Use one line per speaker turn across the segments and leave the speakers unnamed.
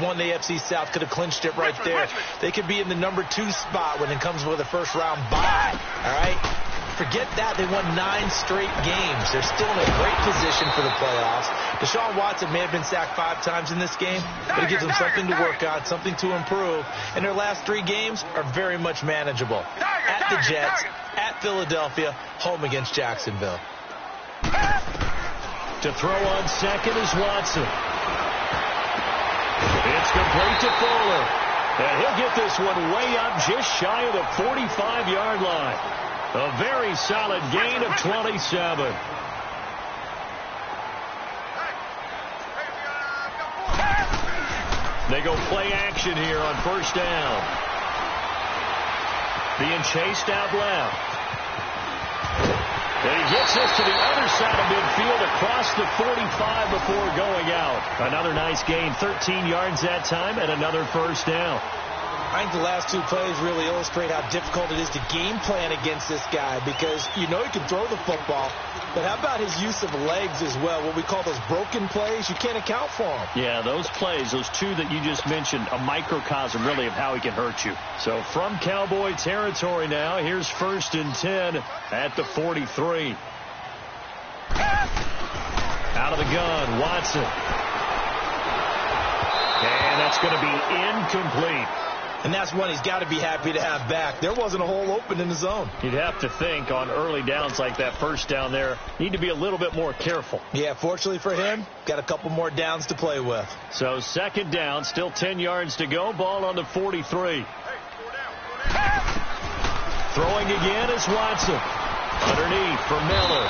won the AFC South, could have clinched it right there. They could be in the number 2 spot when it comes with a first-round bye. All right? Forget that. They won 9 straight games. They're still in a great position for the playoffs. Deshaun Watson may have been sacked 5 times in this game, but it gives them something to work on, something to improve. And their last 3 games are very much manageable. At the Jets, at Philadelphia, home against Jacksonville.
To throw on second is Watson. It's complete to Fuller. And he'll get this one way up just shy of the 45-yard line. A very solid gain of 27. They go play action here on first down. Being chased out left. And he gets this to the other side of midfield across the 45 before going out. Another nice gain, 13 yards that time, and another first down.
I think the last 2 plays really illustrate how difficult it is to game plan against this guy, because you know he can throw the football, but how about his use of legs as well? What we call those broken plays, you can't account for them.
Yeah, those plays, those 2 that you just mentioned, a microcosm really of how he can hurt you. So from Cowboy territory now, here's 1st and 10 at the 43. Out of the gun, Watson. And that's going to be incomplete.
And that's one he's got to be happy to have back. There wasn't a hole open in the zone.
You'd have to think on early downs like that first down there, need to be a little bit more careful.
Yeah, fortunately for him, got a couple more downs to play with.
So second down, still 10 yards to go. Ball on the 43. Throwing again is Watson. Underneath for Miller.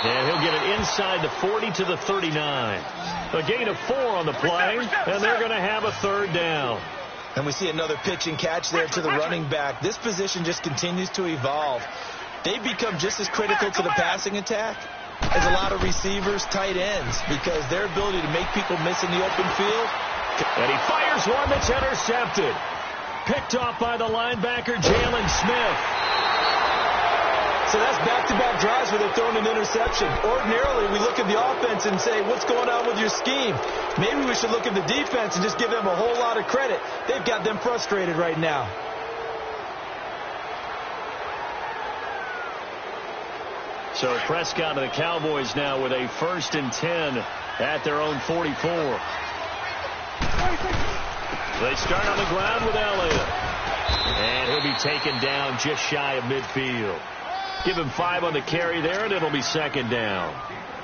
And he'll get it inside the 40 to the 39. A gain of 4 on the play, and they're going to have a third down.
And we see another pitch and catch there to the running back. This position just continues to evolve. They become just as critical to the passing attack as a lot of receivers, tight ends, because their ability to make people miss in the open field.
And he fires one that's intercepted. Picked off by the linebacker, Jalen Smith.
So that's back-to-back drives where they're throwing an interception. Ordinarily, we look at the offense and say, what's going on with your scheme? Maybe we should look at the defense and just give them a whole lot of credit. They've got them frustrated right now.
So Prescott and the Cowboys now with a 1st and 10 at their own 44. They start on the ground with Elliott. And he'll be taken down just shy of midfield. Give him 5 on the carry there, and it'll be second down.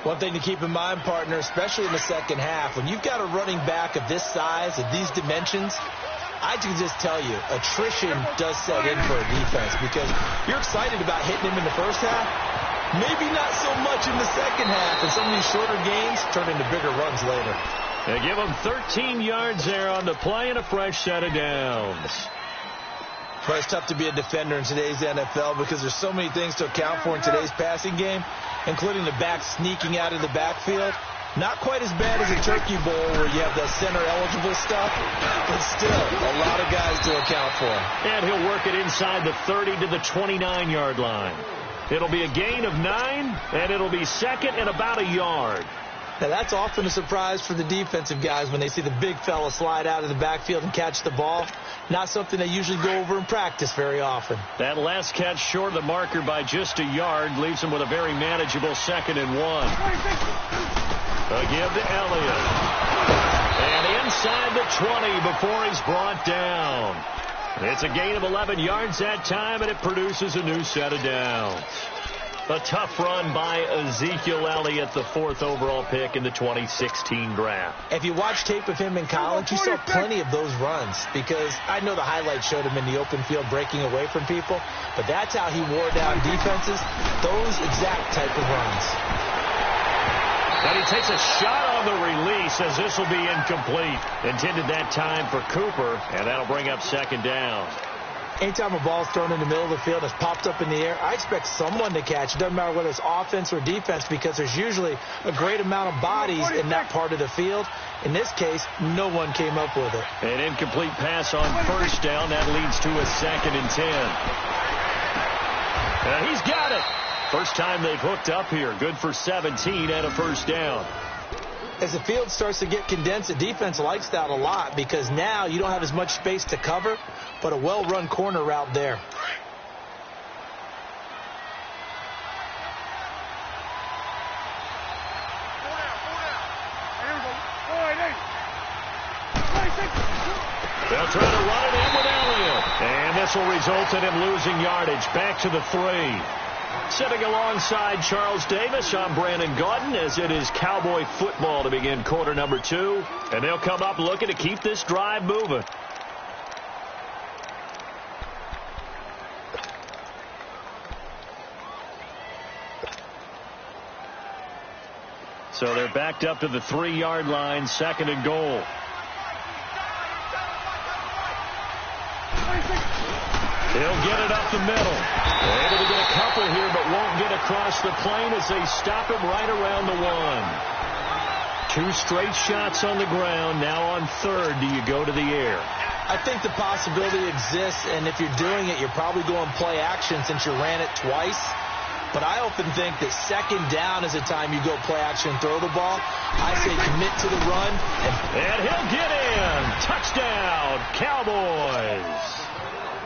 One thing to keep in mind, partner, especially in the second half, when you've got a running back of this size, of these dimensions, I can just tell you, attrition does set in for a defense, because you're excited about hitting him in the first half, maybe not so much in the second half, and some of these shorter gains turn into bigger runs later.
They give him 13 yards there on the play and a fresh set of downs.
But it's tough to be a defender in today's NFL because there's so many things to account for in today's passing game, including the back sneaking out of the backfield. Not quite as bad as a turkey bowl where you have the center-eligible stuff, but still a lot of guys to account for.
And he'll work it inside the 30 to the 29-yard line. It'll be a gain of 9, and it'll be second and about a yard.
Now, that's often a surprise for the defensive guys when they see the big fella slide out of the backfield and catch the ball. Not something they usually go over in practice very often.
That last catch short of the marker by just a yard leaves him with a very manageable 2nd and 1. A give to Elliott. And inside the 20 before he's brought down. It's a gain of 11 yards that time, and it produces a new set of downs. A tough run by Ezekiel Elliott, the 4th overall pick in the 2016 draft.
If you watch tape of him in college, you saw plenty of those runs, because I know the highlights showed him in the open field breaking away from people, but that's how he wore down defenses, those exact type of runs.
And he takes a shot on the release as this will be incomplete. Intended that time for Cooper, and that'll bring up second down.
Anytime a ball's thrown in the middle of the field and it's popped up in the air, I expect someone to catch. It doesn't matter whether it's offense or defense, because there's usually a great amount of bodies in that part of the field. In this case, no one came up with it.
An incomplete pass on first down. That leads to a 2nd and 10. He's got it. First time they've hooked up here. Good for 17 and a first down.
As the field starts to get condensed, the defense likes that a lot because now you don't have as much space to cover, but a well-run corner route there.
They'll try to run it in with Elliott. And this will result in him losing yardage. Back to the 3. Sitting alongside Charles Davis, I'm Brandon Gaudin, as it is Cowboy football to begin quarter number 2. And they'll come up looking to keep this drive moving. So they're backed up to the 3-yard line, 2nd and goal. He'll get it up the middle. They're able to get a couple here, but won't get across the plane as they stop him right around the 1. 2 straight shots on the ground. Now on 3rd, do you go to the air?
I think the possibility exists, and if you're doing it, you're probably going play action since you ran it twice. But I often think that 2nd down is the time you go play action and throw the ball. I say commit to the run.
And he'll get in. Touchdown, Cowboys.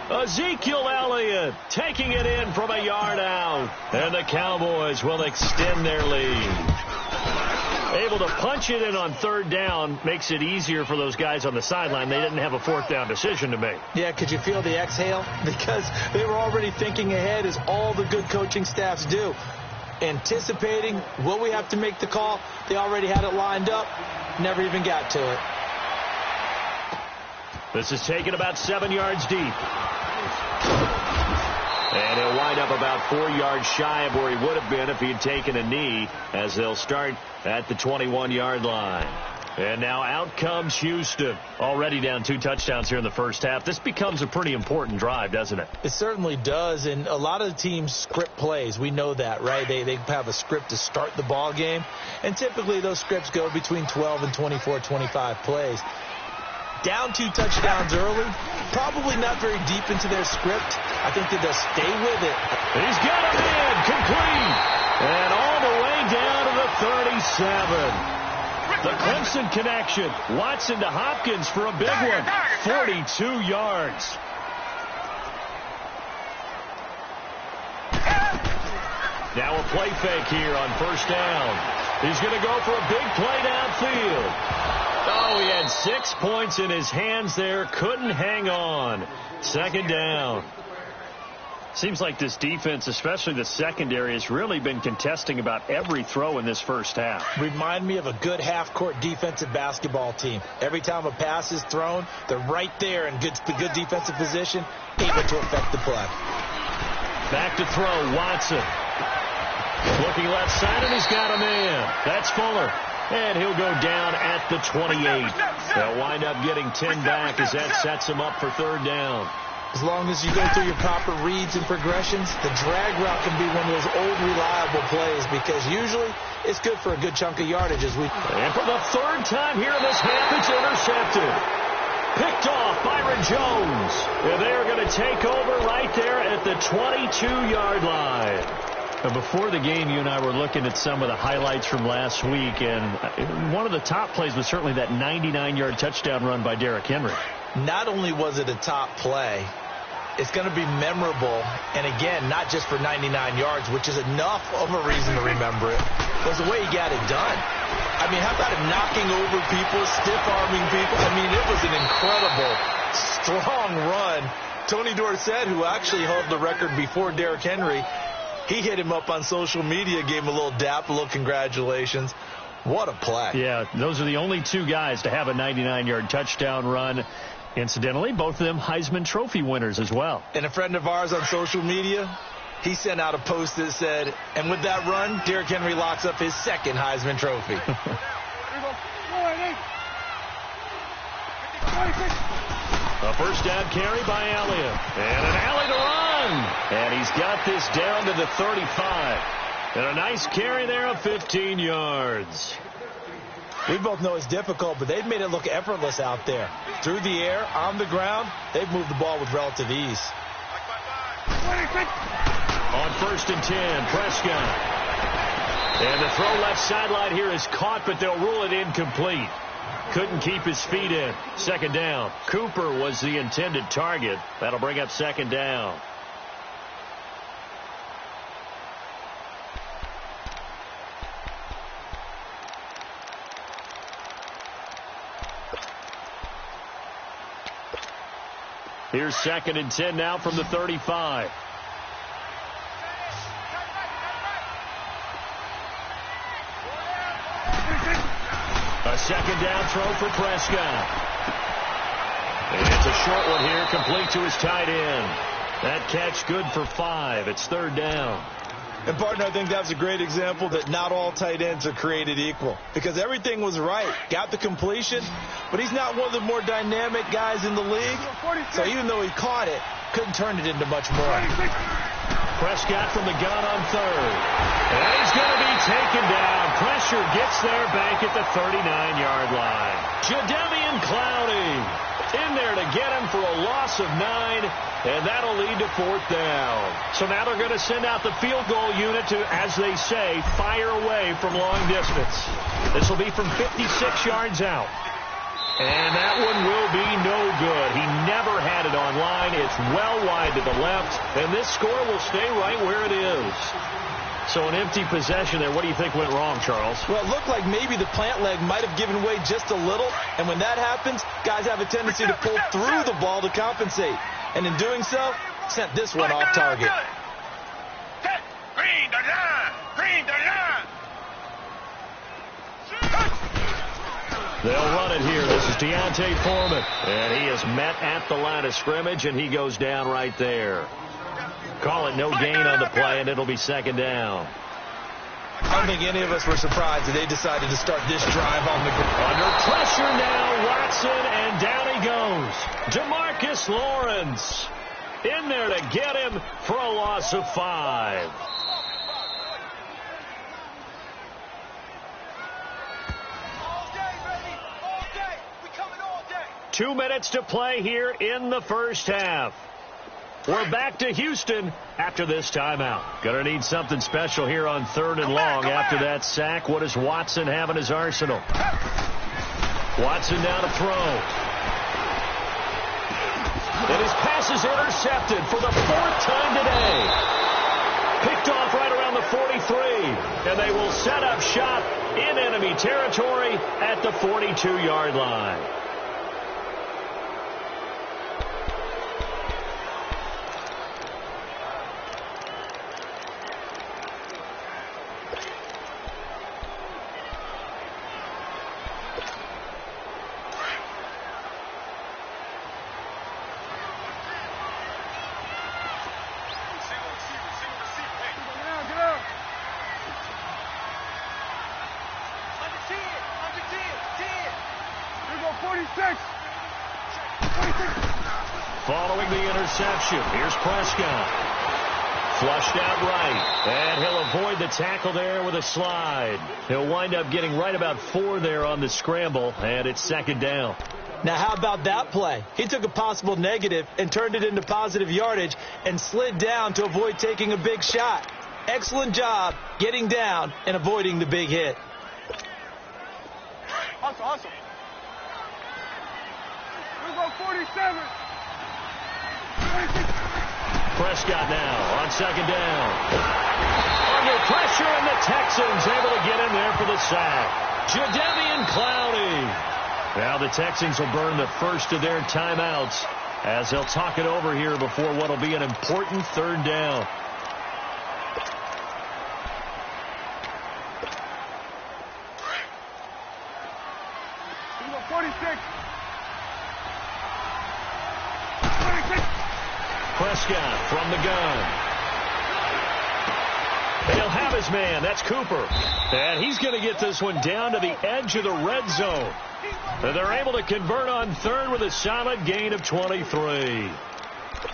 Ezekiel Elliott taking it in from a yard out. And the Cowboys will extend their lead. Able to punch it in on 3rd down makes it easier for those guys on the sideline. They didn't have a 4th down decision to make.
Yeah, could you feel the exhale? Because they were already thinking ahead, as all the good coaching staffs do. Anticipating, will we have to make the call? They already had it lined up. Never even got to it.
This is taken about 7 yards deep. And he'll wind up about 4 yards shy of where he would have been if he had taken a knee, as they'll start at the 21-yard line. And now out comes Houston. Already down 2 touchdowns here in the first half. This becomes a pretty important drive, doesn't it?
It certainly does, and a lot of the teams script plays. We know that, right? They have a script to start the ball game, and typically those scripts go between 12 and 24, 25 plays. Down 2 touchdowns early, probably not very deep into their script. I think that they'll stay with it.
He's got him in, complete, and all the way down to the 37. The Clemson connection. Watson to Hopkins for a big one. 42 yards. Now a play fake here on 1st down. He's going to go for a big play downfield. Oh, he had 6 points in his hands there. Couldn't hang on. 2nd down. Seems like this defense, especially the secondary, has really been contesting about every throw in this first half.
Remind me of a good half-court defensive basketball team. Every time a pass is thrown, they're right there in good defensive position, able to affect the play.
Back to throw, Watson. Looking left side, and he's got him in. That's Fuller. And he'll go down at the 28. They'll wind up getting 10 back as that sets him up for 3rd down.
As long as you go through your proper reads and progressions, the drag route can be one of those old reliable plays because usually it's good for a good chunk of yardage.
And for the 3rd time here in this half, it's intercepted. Picked off Byron Jones. And they're going to take over right there at the 22-yard line. Before the game, you and I were looking at some of the highlights from last week, and one of the top plays was certainly that 99-yard touchdown run by Derrick Henry.
Not only was it a top play, it's going to be memorable, and again, not just for 99 yards, which is enough of a reason to remember it, was the way he got it done. I mean, how about him knocking over people, stiff-arming people? I mean, it was an incredible, strong run. Tony Dorsett, who actually held the record before Derrick Henry, he hit him up on social media, gave him a little dap, a little congratulations. What a play.
Yeah, those are the only 2 guys to have a 99-yard touchdown run. Incidentally, both of them Heisman Trophy winners as well.
And a friend of ours on social media, he sent out a post that said, and with that run, Derrick Henry locks up his 2nd Heisman Trophy.
A 1st down carry by Elliott. And an alley to run. And he's got this down to the 35. And a nice carry there of 15 yards.
We both know it's difficult, but they've made it look effortless out there. Through the air, on the ground, they've moved the ball with relative ease.
On 1st and 10, Prescott. And the throw left sideline here is caught, but they'll rule it incomplete. Couldn't keep his feet in. Second down. Cooper was the intended target. That'll bring up second down. Here's 2nd and 10 now from the 35. A second down throw for Prescott. And it's a short one here, complete to his tight end. That catch good for 5. It's 3rd down.
And, partner, I think that's a great example that not all tight ends are created equal. Because everything was right. Got the completion, but he's not one of the more dynamic guys in the league. So even though he caught it, couldn't turn it into much more.
Prescott from the gun on 3rd. And he's going to be taken down. Pressure gets there back at the 39-yard line. Jadeveon Clowney in there to get him for a loss of 9. And that'll lead to 4th down. So now they're going to send out the field goal unit to, as they say, fire away from long distance. This will be from 56 yards out. And that one will be no good. He never had it on line. It's well wide to the left. And this score will stay right where it is. So an empty possession there. What do you think went wrong, Charles?
Well, it looked like maybe the plant leg might have given way just a little. And when that happens, guys have a tendency to pull through the ball to compensate. And in doing so, sent this one off target.
They'll run it here. This is Deontay Foreman. And he is met at the line of scrimmage, and he goes down right there. Call it no gain on the play, and it'll be 2nd down.
I don't think any of us were surprised that they decided to start this drive on the ground.
Under pressure now, Watson, and down he goes. DeMarcus Lawrence in there to get him for a loss of 5.
All day, baby. All day. We coming all day.
2 minutes to play here in the first half. We're back to Houston after this timeout. Gonna need something special here on 3rd and long after that sack. What does Watson have in his arsenal? Watson now to throw. And his pass is intercepted for the 4th time today. Picked off right around the 43. And they will set up shop in enemy territory at the 42-yard line. Following the interception, here's Prescott. Flushed out right, and he'll avoid the tackle there with a slide. He'll wind up getting right about 4 there on the scramble, and it's 2nd down.
Now, how about that play? He took a possible negative and turned it into positive yardage and slid down to avoid taking a big shot. Excellent job getting down and avoiding the big hit.
Awesome. We'll go 47.
Prescott now on 2nd down. Under pressure, and the Texans able to get in there for the sack. Jadeveon Clowney. Now the Texans will burn the first of their timeouts as they'll talk it over here before what will be an important 3rd down.
We'll go 46.
Prescott from the gun. He'll have his man. That's Cooper. And he's going to get this one down to the edge of the red zone. And they're able to convert on 3rd with a solid gain of 23.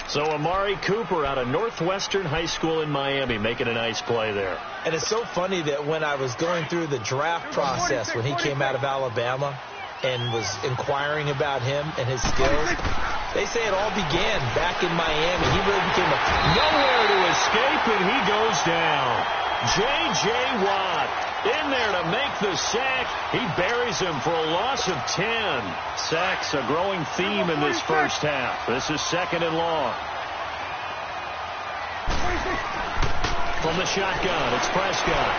So Amari Cooper out of Northwestern High School in Miami making a nice play there.
And it's so funny that when I was going through the draft process when he came out of Alabama and was inquiring about him and his skills, they say it all began back in Miami. He really became
nowhere to escape, and he goes down. J.J. Watt in there to make the sack. He buries him for a loss of 10. Sacks a growing theme in this first half. This is 2nd and long. From the shotgun, it's Prescott.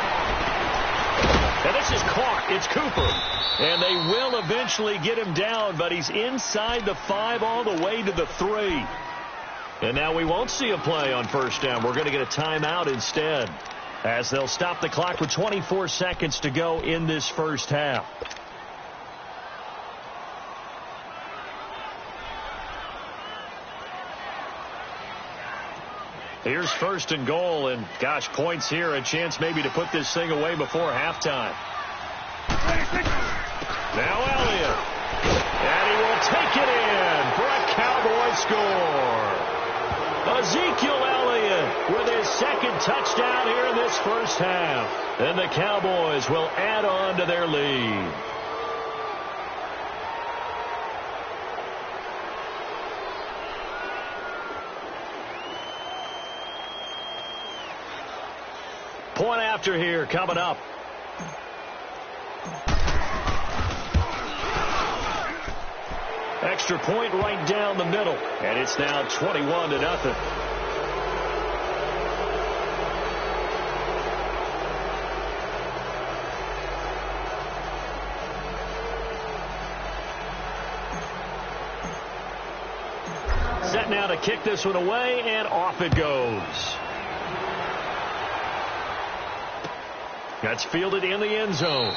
And this is caught. It's Cooper. And they will eventually get him down, but he's inside the 5 all the way to the 3. And now we won't see a play on first down. We're going to get a timeout instead, as they'll stop the clock with 24 seconds to go in this first half. Here's 1st and goal, and gosh, points here, a chance maybe to put this thing away before halftime. Now Elliott, and he will take it in for a Cowboy score. Ezekiel Elliott with his 2nd touchdown here in this first half, and the Cowboys will add on to their lead. Point after here coming up. Extra point right down the middle, and it's now 21-0. Set now to kick this one away, and off it goes. That's fielded in the end zone.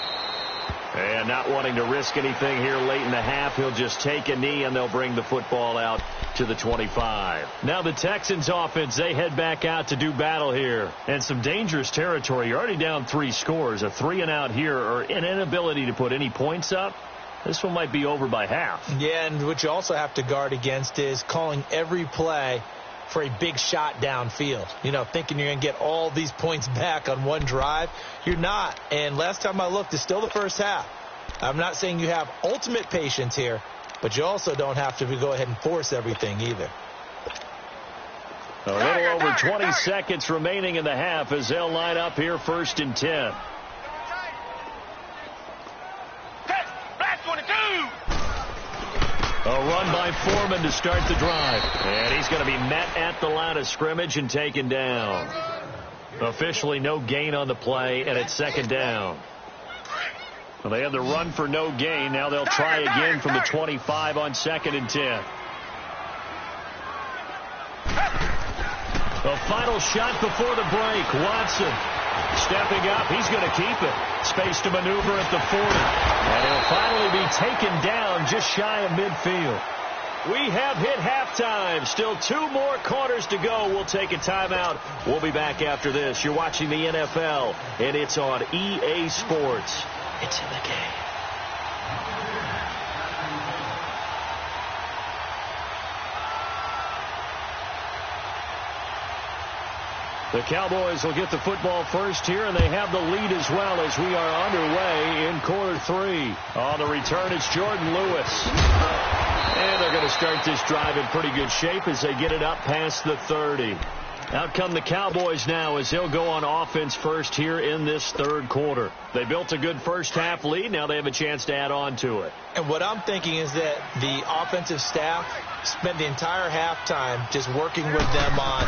And not wanting to risk anything here late in the half, he'll just take a knee, and they'll bring the football out to the 25. Now the Texans offense, they head back out to do battle here. And some dangerous territory. You're already down 3 scores. A 3-and-out here, or an inability to put any points up. This one might be over by half.
Yeah, and what you also have to guard against is calling every play for a big shot downfield. You know, thinking you're going to get all these points back on one drive. You're not. And last time I looked, it's still the first half. I'm not saying you have ultimate patience here, but you also don't have to go ahead and force everything either.
A little over 20 seconds remaining in the half as they'll line up here 1st and 10. A run by Foreman to start the drive. And he's going to be met at the line of scrimmage and taken down. Officially no gain on the play, and it's 2nd down. Well, they had the run for no gain. Now they'll try again from the 25 on 2nd and 10. The final shot before the break. Watson stepping up. He's going to keep it. Space to maneuver at the 40. And he'll finally be taken down just shy of midfield. We have hit halftime. Still 2 more quarters to go. We'll take a timeout. We'll be back after this. You're watching the NFL, and it's on EA Sports. It's in the game. The Cowboys will get the football first here, and they have the lead as well as we are underway in quarter 3. On the return, it's Jordan Lewis. And they're going to start this drive in pretty good shape as they get it up past the 30. Out come the Cowboys now as they'll go on offense first here in this 3rd quarter. They built a good first half lead. Now they have a chance to add on to it.
And what I'm thinking is that the offensive staff spent the entire halftime just working with them on,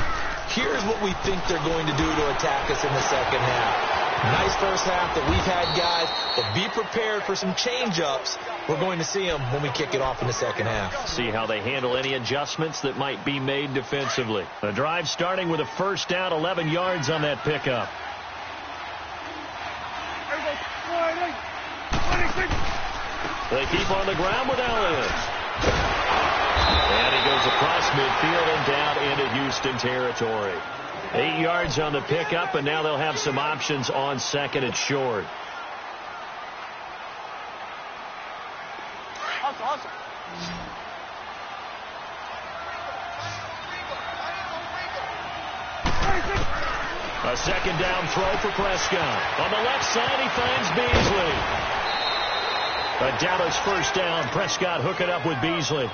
here's what we think they're going to do to attack us in the second half. Nice first half that we've had, guys, but be prepared for some change-ups. We're going to see them when we kick it off in the second half.
See how they handle any adjustments that might be made defensively. The drive starting with a first down, 11 yards on that pickup. They keep on the ground with Elliott. And he goes across midfield and down into Houston territory. 8 yards on the pickup, and now they'll have some options on 2nd and short.
Awesome.
A 2nd down throw for Prescott. On the left side, he finds Beasley. A Dallas first down. Prescott hooking up with Beasley.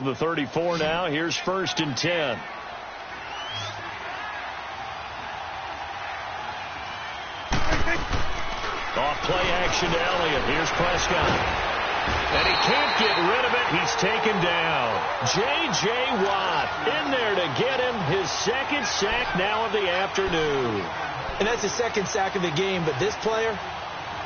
From the 34 now, here's 1st and 10. Off play action to Elliott. Here's Prescott. And he can't get rid of it. He's taken down. J.J. Watt in there to get him his 2nd sack now of the afternoon.
And that's his 2nd sack of the game, but this player,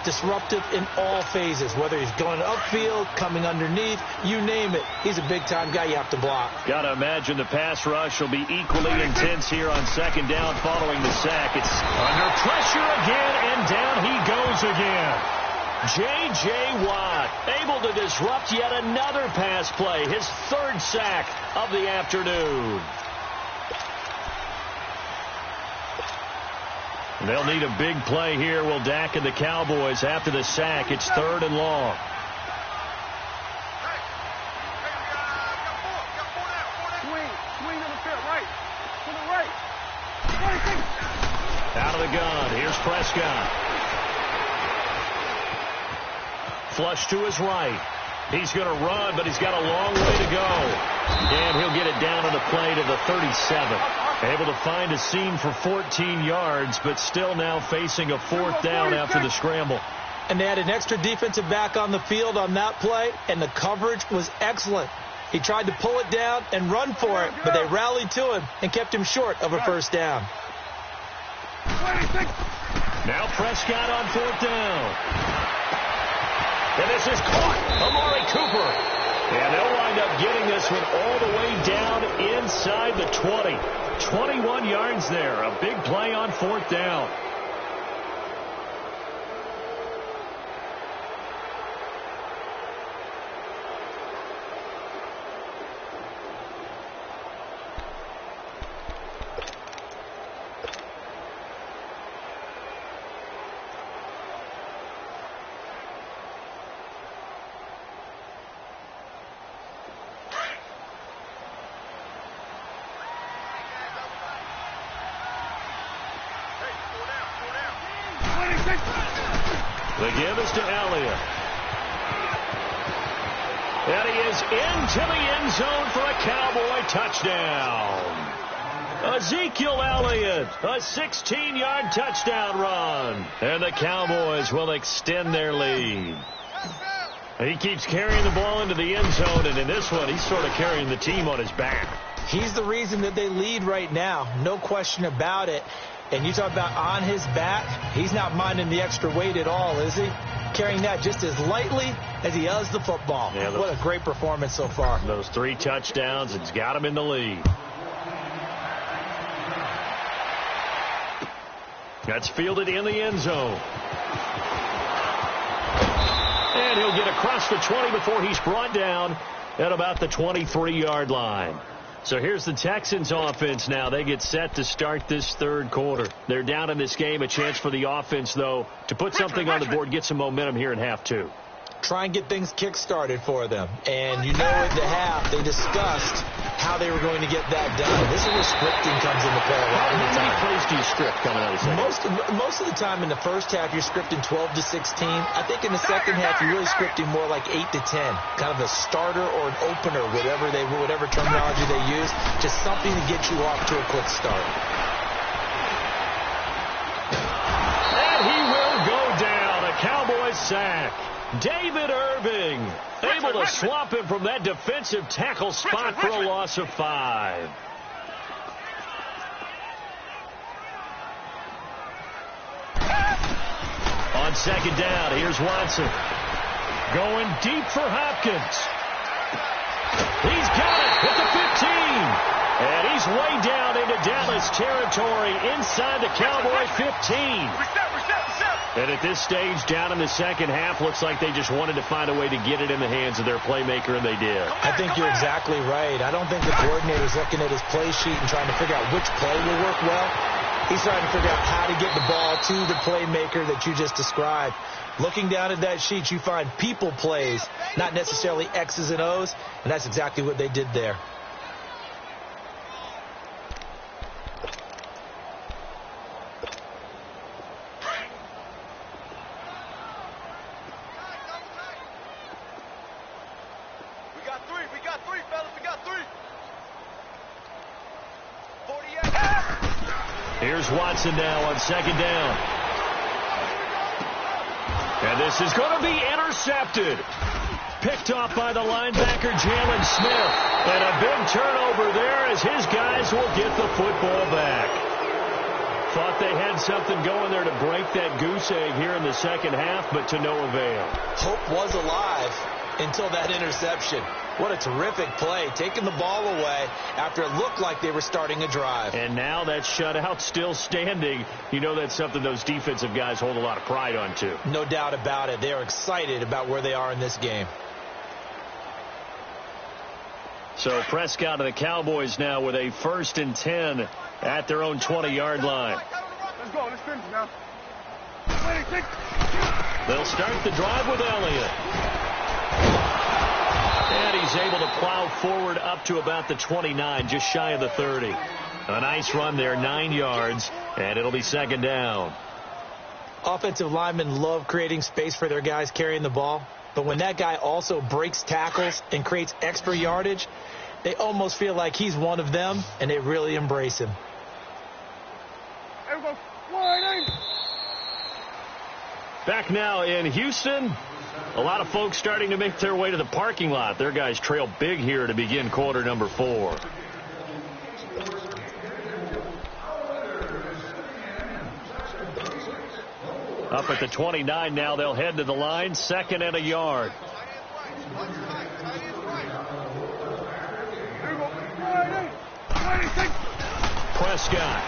disruptive in all phases, whether he's going upfield, coming underneath, you name it. He's a big-time guy you have to block.
Got to imagine the pass rush will be equally intense here on 2nd down following the sack. It's under pressure again, and down he goes again. J.J. Watt able to disrupt yet another pass play, his 3rd sack of the afternoon. They'll need a big play here, will Dak and the Cowboys after the sack. It's 3rd and long.
Swing to the field, right. To the right.
Out of the gun. Here's Prescott. Flush to his right. He's going to run, but he's got a long way to go. And he'll get it down to the play to the 37. Able to find a seam for 14 yards, but still now facing a 4th down after the scramble.
And they had an extra defensive back on the field on that play, and the coverage was excellent. He tried to pull it down and run for it, but they rallied to him and kept him short of a 1st down.
Now Prescott on 4th down. And this is caught. Amari Cooper. And they'll wind up getting this one all the way down inside the 20. 21 yards there. A big play on 4th down. The give is to Elliott. And he is into the end zone for a Cowboy touchdown. Ezekiel Elliott, a 16-yard touchdown run. And the Cowboys will extend their lead. He keeps carrying the ball into the end zone, and in this one, he's sort of carrying the team on his back.
He's the reason that they lead right now. No question about it. And you talk about on his back, he's not minding the extra weight at all, is he? Carrying that just as lightly as he does the football. Yeah, what a great performance so far.
Those 3 touchdowns, it's got him in the lead. That's fielded in the end zone. And he'll get across the 20 before he's brought down at about the 23-yard line. So here's the Texans offense now. They get set to start this 3rd quarter. They're down in this game. A chance for the offense, though, to put something on the board, get some momentum here in half 2.
Try and get things kick-started for them. And you know at the half, they discussed how they were going to get that done. This is where scripting comes into play a lot of the time.
How many plays do you script coming out of the second?
Most of the time in the first half, you're scripting 12 to 16. I think in the second half, you're really scripting more like 8 to 10. Kind of a starter or an opener, whatever terminology they use. Just something to get you off to a quick start.
And he will go down. A Cowboys sack. David Irving able to swap him from that defensive tackle spot for a loss of 5. On 2nd down, here's Watson. Going deep for Hopkins. He's got it at the 15. And he's way down into Dallas territory inside the Cowboy 15. And at this stage, down in the second half, looks like they just wanted to find a way to get it in the hands of their playmaker, and they did.
I think you're exactly right. I don't think the coordinator's looking at his play sheet and trying to figure out which play will work well. He's trying to figure out how to get the ball to the playmaker that you just described. Looking down at that sheet, you find people plays, not necessarily X's and O's, and that's exactly what they did there.
We got three, fellas. We got
Here's Watson now on second down. And this is going to be intercepted. Picked off by the linebacker, Jalen Smith. And a big turnover there as his guys will get the football back. Thought they had something going there to break that goose egg here in the second half, but to no avail.
Hope was alive until that interception. What a terrific play, taking the ball away after it looked like they were starting a drive.
And now that shutout still standing. You know that's something those defensive guys hold a lot of pride on, too.
No doubt about it. They are excited about where they are in this game.
So Prescott and the Cowboys now with a 1st and 10 at their own 20-yard line.
Let's go. Let's finish now.
They'll start the drive with Elliott. And he's able to plow forward up to about the 29, just shy of the 30. A nice run there, 9 yards, and it'll be second down.
Offensive linemen love creating space for their guys carrying the ball. But when that guy also breaks tackles and creates extra yardage, they almost feel like he's one of them, and they really embrace him.
Back now in Houston. A lot of folks starting to make their way to the parking lot. Their guys trail big here to begin quarter number 4. Up at the 29 now, they'll head to the line, 2nd and a yard. Prescott.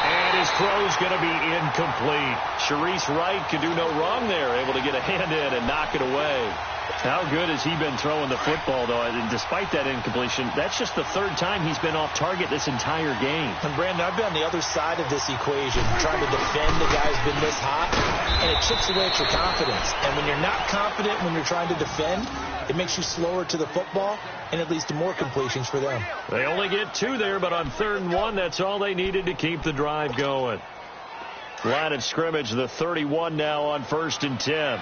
And his throw's going to be incomplete. Sharice Wright can do no wrong there, able to get a hand in and knock it away. How good has he been throwing the football, though? And despite that incompletion, that's just the 3rd time he's been off target this entire game.
And, Brandon, I've been on the other side of this equation, trying to defend the guy who's been this hot, and it chips away at your confidence. And when you're not confident when you're trying to defend, it makes you slower to the football, and it leads to more completions for them.
They only get 2 there, but on 3rd and 1, that's all they needed to keep the drive going. Line of scrimmage, the 31 now on 1st and 10.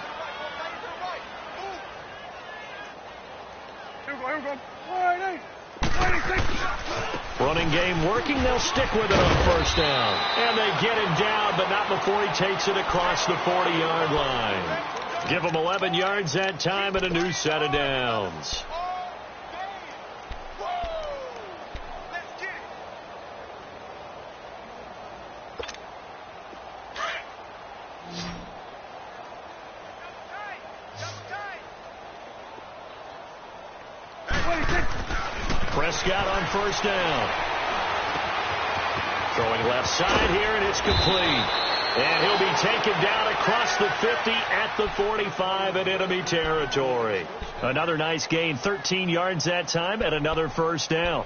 Running game working. They'll stick with it on 1st down. And they get him down, but not before he takes it across the 40-yard line. Give him 11 yards that time and a new set of downs. Prescott on 1st down. Throwing left side here, and it's complete. And he'll be taken down across the 50 at the 45 in enemy territory. Another nice gain, 13 yards that time, and another 1st down.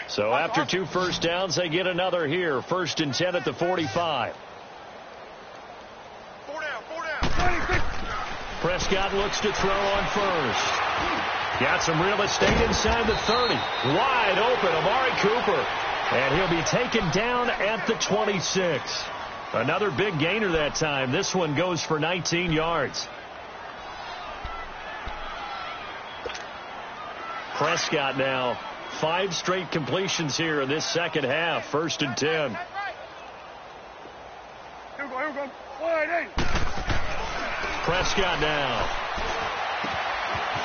So after 2 1st downs, they get another here. 1st and 10 at the 45.
4 down.
Prescott looks to throw on 1st. Got some real estate inside the 30. Wide open, Amari Cooper. And he'll be taken down at the 26. Another big gainer that time. This one goes for 19 yards. Prescott now. 5 straight completions here in this second half. 1st and 10.
Here we go.
Prescott now.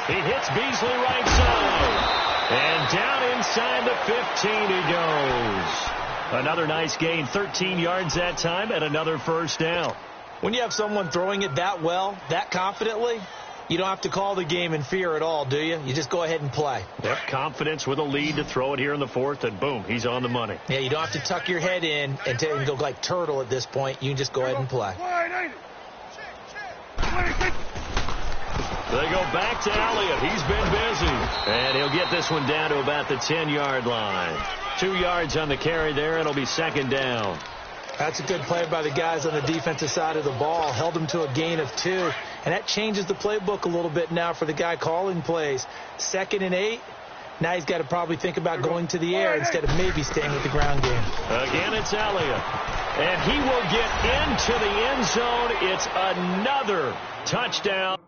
He hits Beasley right side. And down inside the 15 he goes. Another nice gain. 13 yards that time and another 1st down.
When you have someone throwing it that well, that confidently, you don't have to call the game in fear at all, do you? You just go ahead and play.
Yep, confidence with a lead to throw it here in the 4th, and boom, he's on the money.
Yeah, you don't have to tuck your head in and go like turtle at this point. You can just go ahead and play.
They go back to Elliott. He's been busy. And he'll get this one down to about the 10-yard line. 2 yards on the carry there. It'll be 2nd down.
That's a good play by the guys on the defensive side of the ball. Held them to a gain of 2. And that changes the playbook a little bit now for the guy calling plays. 2nd and 8. Now he's got to probably think about going to the air instead of maybe staying with the ground game.
Again, it's Elliott. And he will get into the end zone. It's another touchdown.